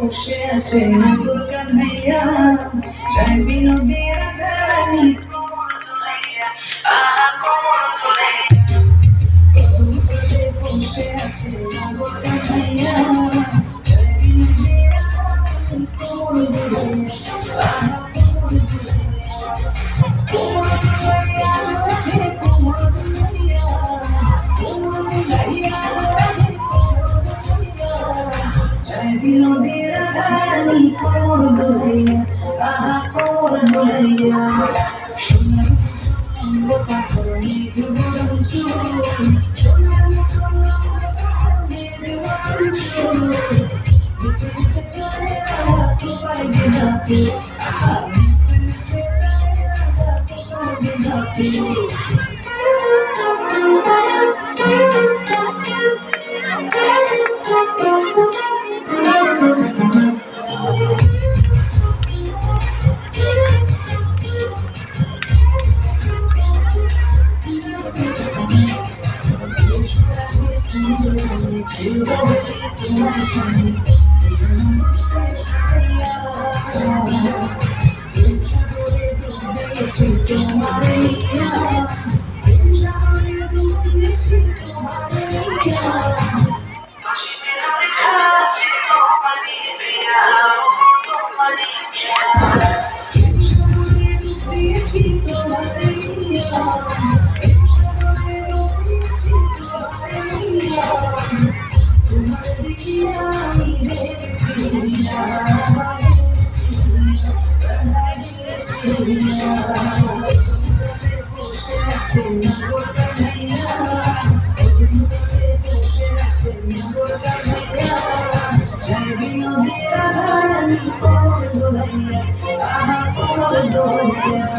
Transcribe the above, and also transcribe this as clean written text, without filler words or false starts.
বসে আছে নগর কান্হাইয়া চাই বিনোদের ধারানি বসে আছে নগর কান্হাইয়া চাই বিনোদের ধারানি কোমর দুলাইয়া কোমর দুলাইয়া রাধে কোমর দুলাইয়া কোমর দুলাইয়া রাধে কোমর দুলাইয়া চাই বিনোদের ধারানি কোমর দুলাইয়া কোমর দুলাইয়া সোনার অঙ্গ পাথর মেঘ বরণ সোনার মতন অঙ্গ পাথর মেঘ বরণ নিচে নিচে চলে রাধা তোমায় বিধাতে নিচে নিচে চলে রাধা তোমায় বিধাতে তোমার সঙ্গে তোমার নিয়া সাগরে ডুব দিয়েছি তোমার নিয়া সাগরে ডুব দিয়েছি তোমার নিয়া সাগরে ডুব দিয়েছি তোমার নিয়া তোমার দেখিয়া আমি হেরেছি বসে আছে নগর কান্হাইয়া বসে আছে নগর কান্হাইয়া চাই বিনোদের ধারানি কোমর দুলাইয়া কোমর দুলাইয়া